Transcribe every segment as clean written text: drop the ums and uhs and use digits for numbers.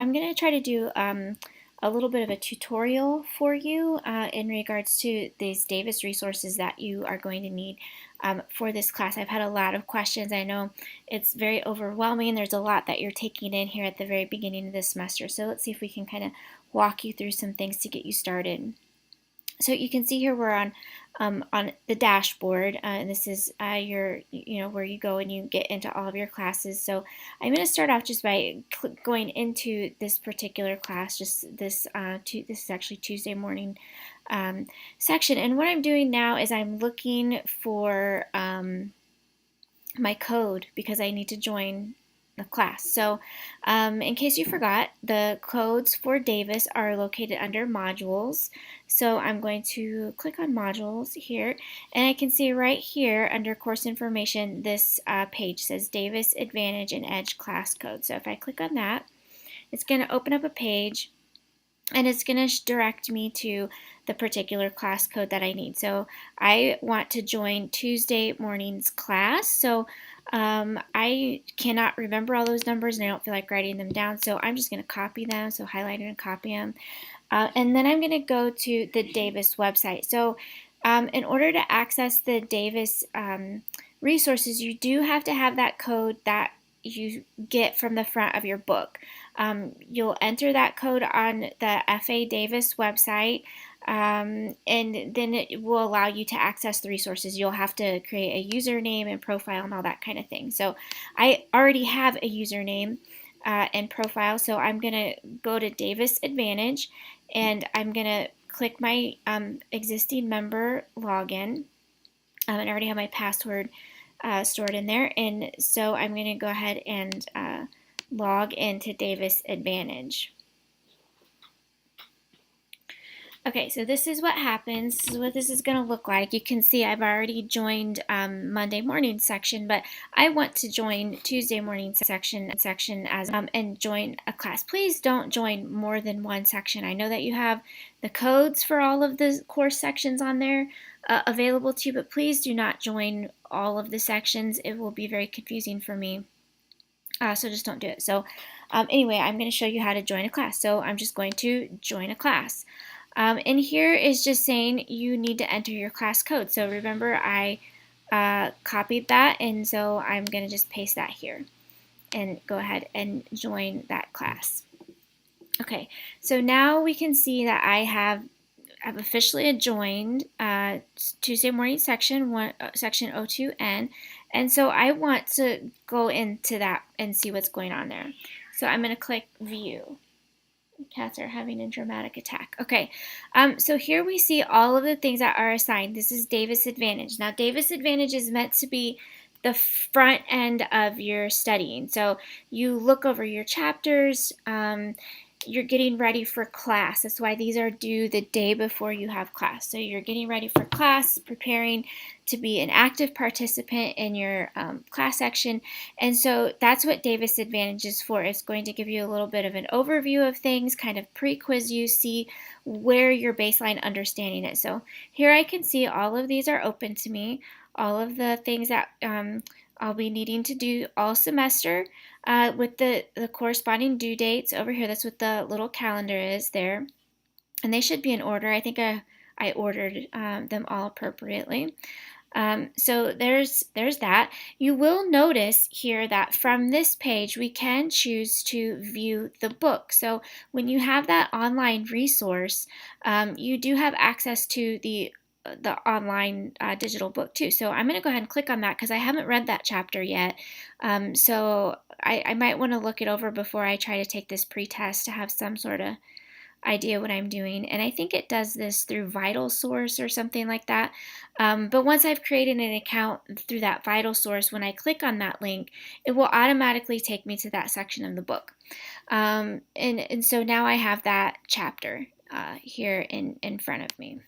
I'm going to try to do a little bit of a tutorial for you in regards to these Davis resources that you are going to need for this class. I've had a lot of questions. I know it's very overwhelming. There's a lot that you're taking in here at the very beginning of this semester. So let's see if we can kind of walk you through some things to get you started. So you can see here we're on the dashboard, and this is your, where you go and you get into all of your classes. So I'm going to start off just by going into this particular class, just this, this is actually Tuesday morning section. And what I'm doing now is I'm looking for my code because I need to join the class. So in case you forgot, the codes for Davis are located under modules. So I'm going to click on modules here, and I can see right here under course information this page says Davis Advantage and Edge class code. So if I click on that, it's going to open up a page and it's going to direct me to the particular class code that I need. So I want to join Tuesday morning's class. So I cannot remember all those numbers and I don't feel like writing them down. So I'm just going to copy them. So highlight and copy them. And then I'm going to go to the Davis website. So in order to access the Davis resources, you do have to have that code that you get from the front of your book. You'll enter that code on the FA Davis website, and then it will allow you to access the resources. You'll have to create a username and profile and all that kind of thing. So I already have a username and profile, so I'm going to go to Davis Advantage, and I'm going to click my existing member login. And I already have my password stored in there, and so I'm going to go ahead and log into Davis Advantage. Okay, so this is what happens. This is what this is going to look like. You can see I've already joined Monday morning section, but I want to join Tuesday morning section as and join a class. Please don't join more than one section. I know that you have the codes for all of the course sections on there available to you, but please do not join all of the sections. It will be very confusing for me. So just don't do it. So anyway, I'm going to show you how to join a class. So I'm just going to join a class. And here is just saying you need to enter your class code. So remember I copied that, and so I'm going to just paste that here and go ahead and join that class. Okay, so now we can see that I've officially joined Tuesday morning section 02N, and so I want to go into that and see what's going on there. So I'm going to click view. Cats are having a dramatic attack. Okay, so here we see all of the things that are assigned. This is Davis Advantage. Now, Davis Advantage is meant to be the front end of your studying. So you look over your chapters. You're getting ready for class. That's why these are due the day before you have class. So you're getting ready for class, preparing to be an active participant in your class section. And so that's what Davis Advantage is for. It's going to give you a little bit of an overview of things, kind of pre-quiz you, see where your baseline understanding is. So here I can see all of these are open to me, all of the things that I'll be needing to do all semester with the corresponding due dates over here. That's what the little calendar is there. And they should be in order. I think I ordered them all appropriately. So there's that. You will notice here that from this page we can choose to view the book. So when you have that online resource, you do have access to the online digital book too. So I'm going to go ahead and click on that because I haven't read that chapter yet. So I might want to look it over before I try to take this pre-test to have some sort of idea what I'm doing. And I think it does this through Vital Source or something like that. But once I've created an account through that Vital Source, when I click on that link, it will automatically take me to that section of the book. And so now I have that chapter here in front of me.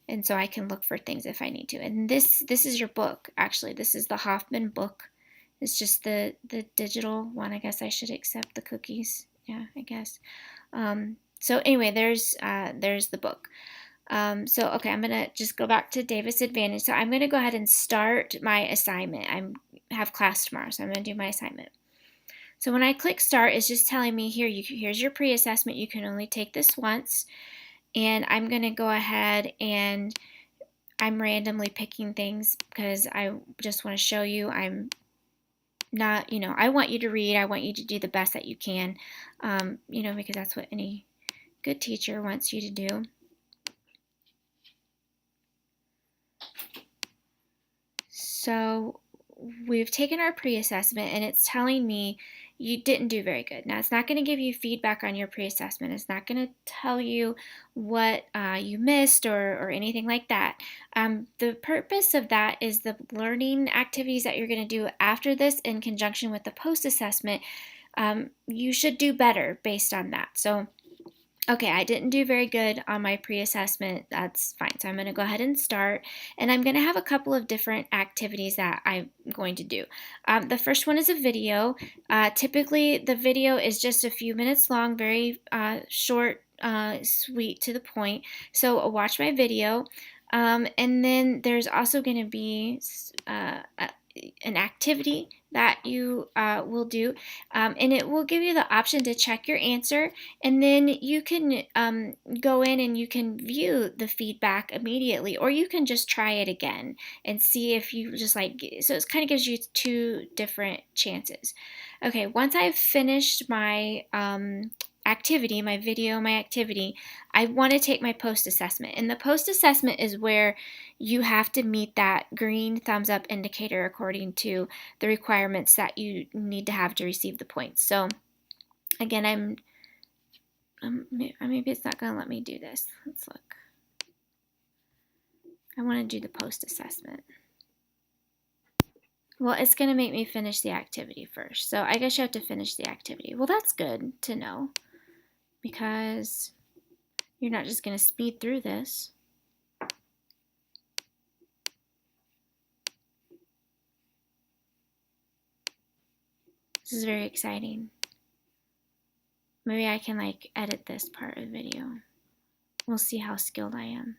And so I can look for things if I need to. And this is your book, actually. This is the Hoffman book. It's just the digital one. I guess I should accept the cookies. Yeah, I guess. So anyway, there's the book. So okay, I'm gonna just go back to Davis Advantage. So I'm gonna go ahead and start my assignment. I have class tomorrow, so I'm gonna do my assignment. So when I click start, it's just telling me here, here's your pre-assessment. You can only take this once. And I'm going to go ahead and I'm randomly picking things because I just want to show you I'm not, I want you to read. I want you to do the best that you can, because that's what any good teacher wants you to do. So we've taken our pre-assessment and it's telling me you didn't do very good. Now, it's not going to give you feedback on your pre-assessment. It's not going to tell you what you missed or anything like that. The purpose of that is the learning activities that you're going to do after this in conjunction with the post-assessment. You should do better based on that. So okay, I didn't do very good on my pre-assessment. That's fine. So I'm going to go ahead and start. And I'm going to have a couple of different activities that I'm going to do. The first one is a video. Typically, the video is just a few minutes long, very short, sweet, to the point. So watch my video. And then there's also going to be an activity that you will do, and it will give you the option to check your answer, and then you can go in and you can view the feedback immediately, or you can just try it again and see if you just like, so it kind of gives you two different chances. Okay, once I've finished my activity, my video, my activity, I want to take my post-assessment. And the post-assessment is where you have to meet that green thumbs up indicator according to the requirements that you need to have to receive the points. So again, maybe it's not going to let me do this. Let's look. I want to do the post-assessment. Well, it's going to make me finish the activity first. So I guess you have to finish the activity. Well, that's good to know, because you're not just going to speed through this. This is very exciting. Maybe I can like edit this part of the video. We'll see how skilled I am.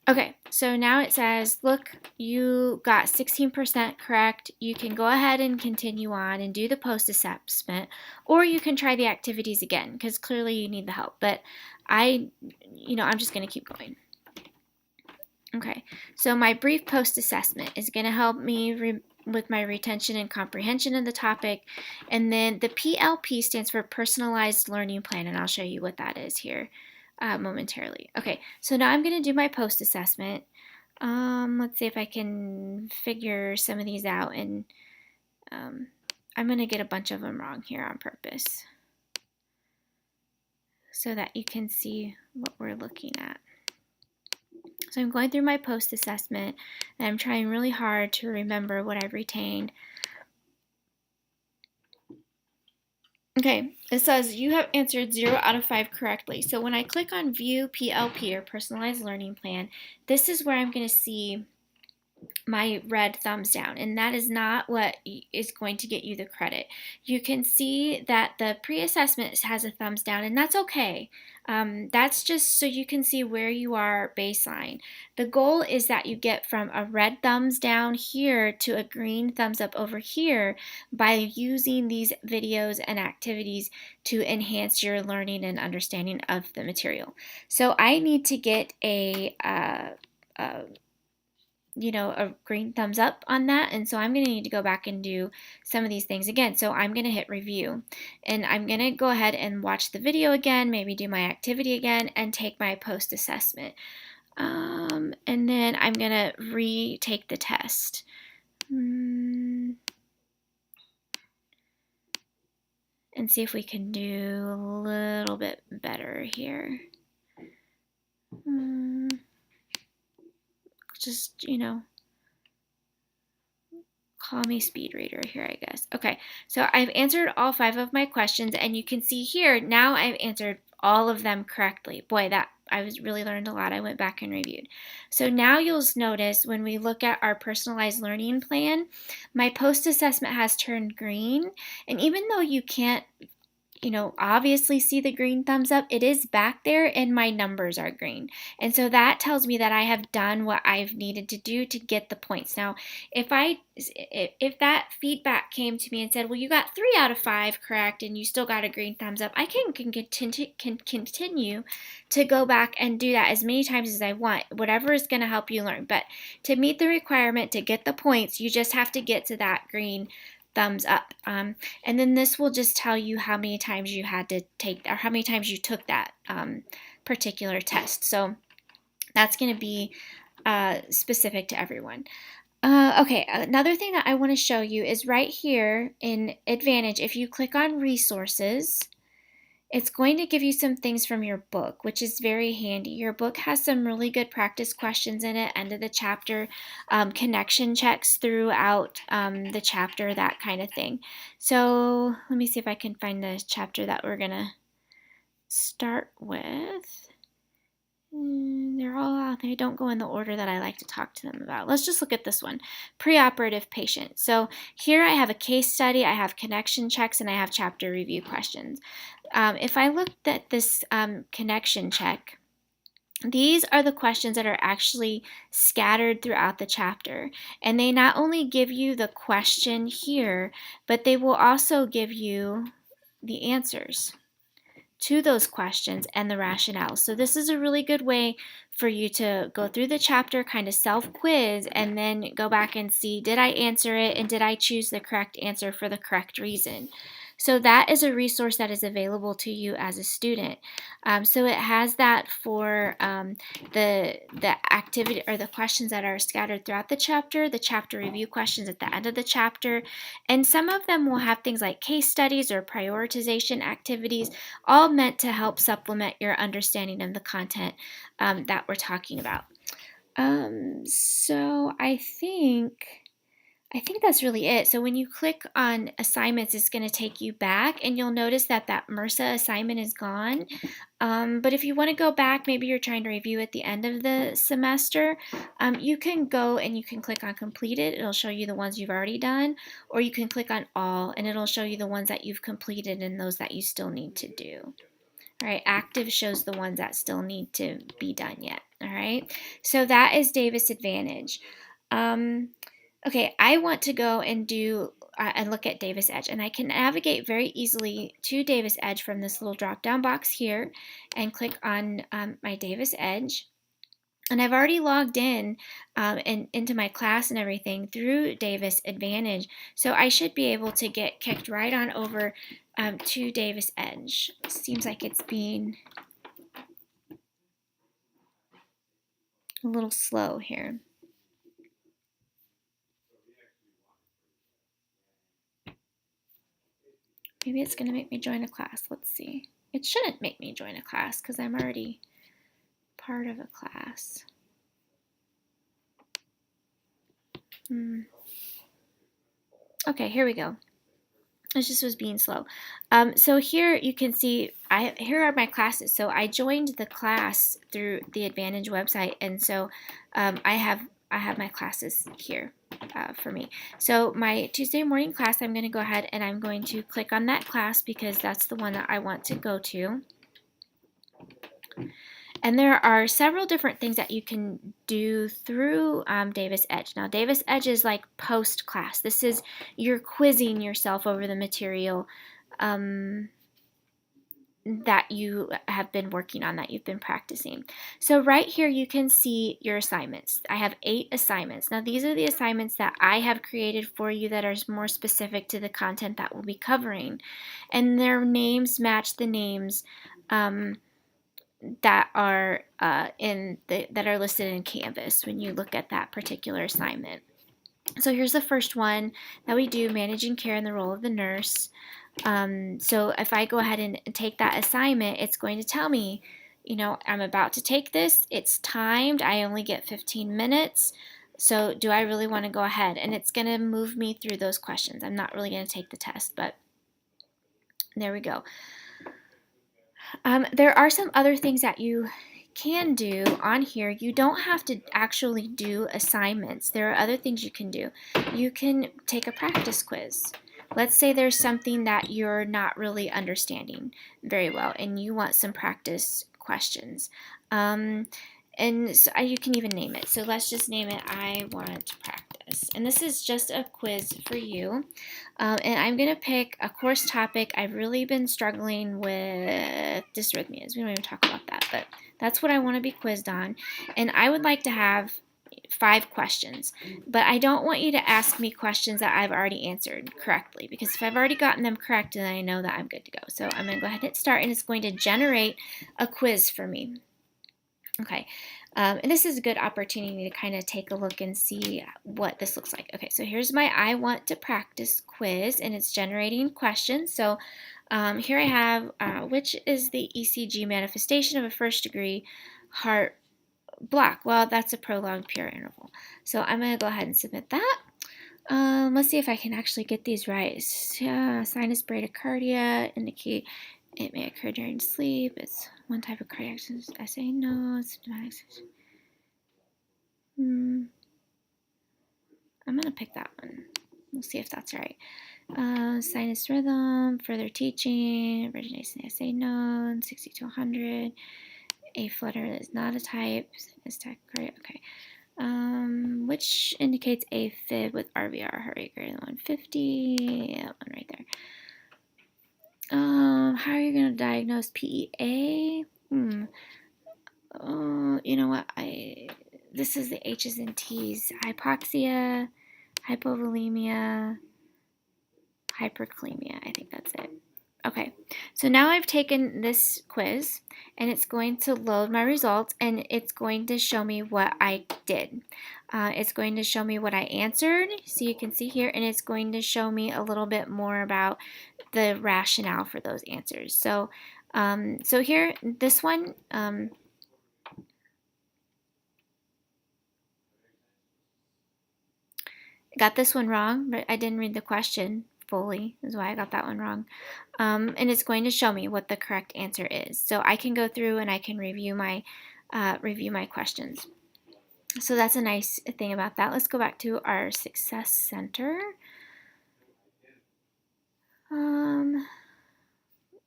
Okay, so now it says, look, you got 16% correct. You can go ahead and continue on and do the post-assessment, or you can try the activities again, because clearly you need the help. But I'm just going to keep going. Okay, so my brief post-assessment is going to help me with my retention and comprehension of the topic. And then the PLP stands for Personalized Learning Plan, and I'll show you what that is here momentarily. Okay, so now I'm going to do my post-assessment. Let's see if I can figure some of these out, and I'm going to get a bunch of them wrong here on purpose so that you can see what we're looking at. So I'm going through my post-assessment, and I'm trying really hard to remember what I've retained. Okay, it says you have answered 0 out of 5 correctly. So when I click on View PLP, or Personalized Learning Plan, this is where I'm going to see my red thumbs down, and that is not what is going to get you the credit. You can see that the pre-assessment has a thumbs down, and that's okay. That's just so you can see where you are baseline. The goal is that you get from a red thumbs down here to a green thumbs up over here by using these videos and activities to enhance your learning and understanding of the material. So I need to get a green thumbs up on that, and so I'm going to need to go back and do some of these things again. So I'm going to hit review, and I'm going to go ahead and watch the video again, maybe do my activity again, and take my post-assessment. And then I'm going to retake the test. And see if we can do a little bit better here. Just, call me speed reader here, I guess. Okay, so I've answered all 5 of my questions, and you can see here, now I've answered all of them correctly. Boy, I really learned a lot. I went back and reviewed. So now you'll notice when we look at our personalized learning plan, my post-assessment has turned green, and even though you can't obviously see the green thumbs up. It is back there and my numbers are green. And so that tells me that I have done what I've needed to do to get the points. Now, if that feedback came to me and said, well, you got 3 out of 5 correct and you still got a green thumbs up, I can continue to go back and do that as many times as I want, whatever is going to help you learn. But to meet the requirement to get the points, you just have to get to that green thumbs up. And then this will just tell you how many times you had to take, or how many times you took that particular test. So that's going to be specific to everyone. Okay, another thing that I want to show you is right here in Advantage. If you click on Resources, it's going to give you some things from your book, which is very handy. Your book has some really good practice questions in it, end of the chapter, connection checks throughout the chapter, that kind of thing. So let me see if I can find the chapter that we're going to start with. They're all out. They don't go in the order that I like to talk to them about. Let's just look at this one, preoperative patient. So here I have a case study, I have connection checks, and I have chapter review questions. If I looked at this connection check, these are the questions that are actually scattered throughout the chapter. And they not only give you the question here, but they will also give you the answers to those questions and the rationale. So this is a really good way for you to go through the chapter, kind of self-quiz, and then go back and see, did I answer it and did I choose the correct answer for the correct reason? So that is a resource that is available to you as a student. So it has that for the activity or the questions that are scattered throughout the chapter review questions at the end of the chapter, and some of them will have things like case studies or prioritization activities, all meant to help supplement your understanding of the content that we're talking about. So I think that's really it. So when you click on assignments, it's going to take you back, and you'll notice that MRSA assignment is gone. But if you want to go back, maybe you're trying to review at the end of the semester, you can go and you can click on completed. It'll show you the ones you've already done, or you can click on all, and it'll show you the ones that you've completed and those that you still need to do. All right, active shows the ones that still need to be done yet. All right, so that is Davis Advantage. Okay, I want to go and do and look at Davis Edge, and I can navigate very easily to Davis Edge from this little drop-down box here and click on my Davis Edge. And I've already logged in and into my class and everything through Davis Advantage, so I should be able to get kicked right on over to Davis Edge. Seems like it's being a little slow here. Maybe it's going to make me join a class. Let's see. It shouldn't make me join a class because I'm already part of a class. Okay, here we go. It just was being slow. So here you can see, here are my classes. So I joined the class through the Advantage website, and so I have my classes here for me. So my Tuesday morning class, I'm going to go ahead and I'm going to click on that class because that's the one that I want to go to. And there are several different things that you can do through Davis Edge. Now, Davis Edge is like post-class. This is, you're quizzing yourself over the material that you have been working on, that you've been practicing. So right here you can see your assignments. I have 8 assignments. Now these are the assignments that I have created for you that are more specific to the content that we'll be covering. And their names match the names that are that are listed in Canvas when you look at that particular assignment. So here's the first one that we do, managing care in the role of the nurse. So if I go ahead and take that assignment, it's going to tell me, I'm about to take this. It's timed. I only get 15 minutes. So do I really want to go ahead? And it's going to move me through those questions. I'm not really going to take the test, but there we go. There are some other things that you can do on here. You don't have to actually do assignments. There are other things you can do. You can take a practice quiz. let's say there's something that you're not really understanding very well and you want some practice questions. And so you can even name it. So let's just name it I want practice. And this is just a quiz for you. And I'm going to pick a course topic. I've really been struggling with dysrhythmias. We don't even talk about that, but that's what I want to be quizzed on. And I would like to have 5 questions, but I don't want you to ask me questions that I've already answered correctly, because if I've already gotten them correct, then I know that I'm good to go. So I'm going to go ahead and hit start, and it's going to generate a quiz for me. Okay, and this is a good opportunity to kind of take a look and see what this looks like. Okay, so here's my I want to practice quiz, and it's generating questions. So here I have, which is the ECG manifestation of a first degree heart block? Well, that's a prolonged pure interval. So I'm going to go ahead and submit that. Let's see if I can actually get these right. Sinus bradycardia indicate it may occur during sleep. It's one type of cardiac essay. No, symptomatic. I'm going to pick that one. We'll see if that's right. Sinus rhythm, further teaching, originates in the essay node, 60 to 100. A flutter is not a type. Sinus tachycardia. Okay. Which indicates AFib with RVR heart rate greater than 150. That one right there. How are you going to diagnose PEA? You know what? This is the H's and T's. Hypoxia, hypovolemia, hyperkalemia. I think that's it. Okay, so now I've taken this quiz, and it's going to load my results, and it's going to show me what I did. It's going to show me what I answered, so you can see here, and it's going to show me a little bit more about the rationale for those answers. So, so here, this one, got this one wrong, but I didn't read the question fully, is why I got that one wrong. And it's going to show me what the correct answer is. So I can go through and I can review my questions. So that's a nice thing about that. Let's go back to our Success Center.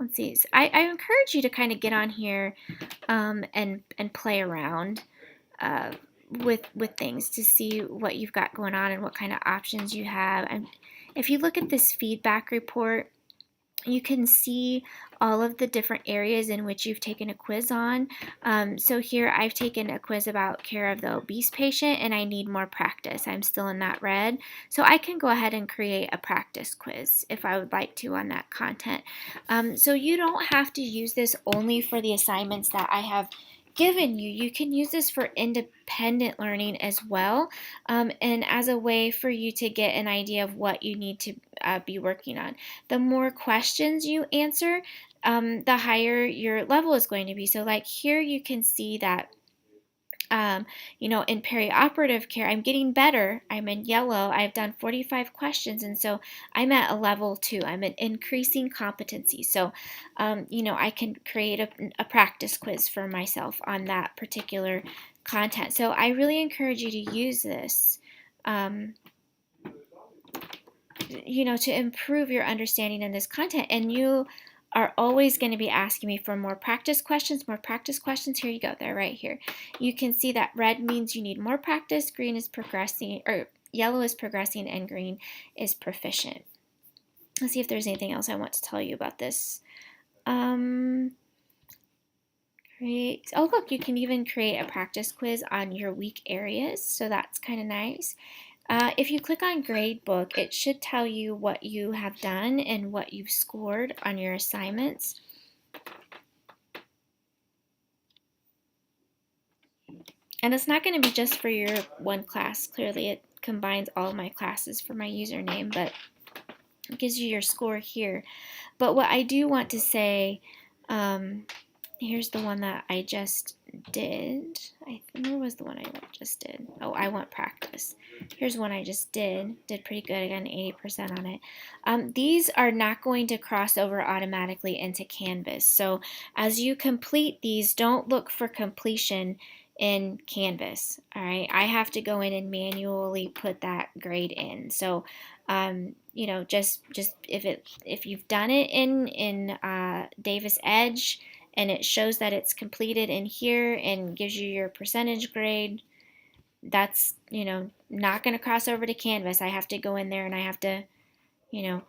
Let's see. So I encourage you to kind of get on here and play around with things to see what you've got going on and what kind of options you have. And if you look at this feedback report, you can see all of the different areas in which you've taken a quiz on. So here I've taken a quiz about care of the obese patient, and I need more practice. I'm still in that red. So I can go ahead and create a practice quiz if I would like to on that content. So you don't have to use this only for the assignments that I have given you. You can use this for independent learning as well, and as a way for you to get an idea of what you need to be working on. The more questions you answer, the higher your level is going to be. So like here you can see that in perioperative care, I'm getting better. I'm in yellow. I've done 45 questions, and so I'm at a level 2. I'm at increasing competency. So, I can create a practice quiz for myself on that particular content. So I really encourage you to use this, to improve your understanding in this content. And you are always going to be asking me for more practice questions. Here you go. They're right here. You can see that red means you need more practice, green is progressing, or yellow is progressing, and green is proficient. Let's see if there's anything else I want to tell you about this. Great. Oh, look, you can even create a practice quiz on your weak areas, so that's kind of nice. If you click on Gradebook, it should tell you what you have done and what you've scored on your assignments. And it's not going to be just for your one class. Clearly, it combines all of my classes for my username, but it gives you your score here. But what I do want to say, here's the one that I just did. Where was the one I just did? Oh, I want practice. Here's one I just did. Did pretty good. I got an 80% on it. These are not going to cross over automatically into Canvas. So as you complete these, don't look for completion in Canvas. All right, I have to go in and manually put that grade in. So, just if you've done it in Davis Edge and it shows that it's completed in here and gives you your percentage grade, that's not going to cross over to Canvas. I have to go in there and I have to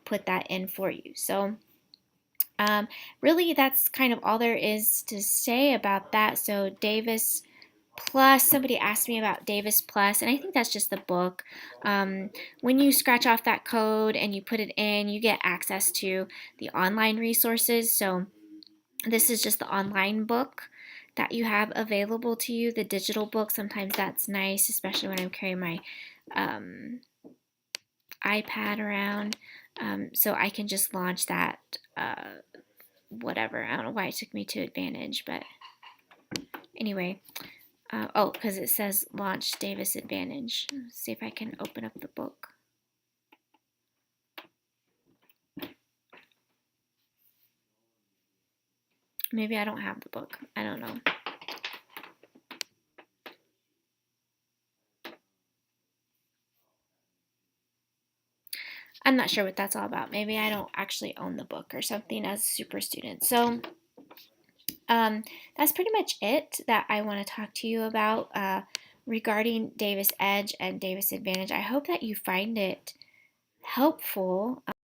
put that in for you. So really, that's kind of all there is to say about that. So Davis Plus, somebody asked me about Davis Plus, and I think that's just the book. When you scratch off that code and you put it in, you get access to the online resources. So this is just the online book that you have available to you, the digital book. Sometimes that's nice, especially when I'm carrying my um, iPad around. So I can just launch that, whatever. I don't know why it took me to Advantage, but anyway. Because it says launch Davis Advantage. Let's see if I can open up the book. Maybe I don't have the book. I don't know. I'm not sure what that's all about. Maybe I don't actually own the book or something as a super student. So that's pretty much it that I want to talk to you about regarding Davis Edge and Davis Advantage. I hope that you find it helpful.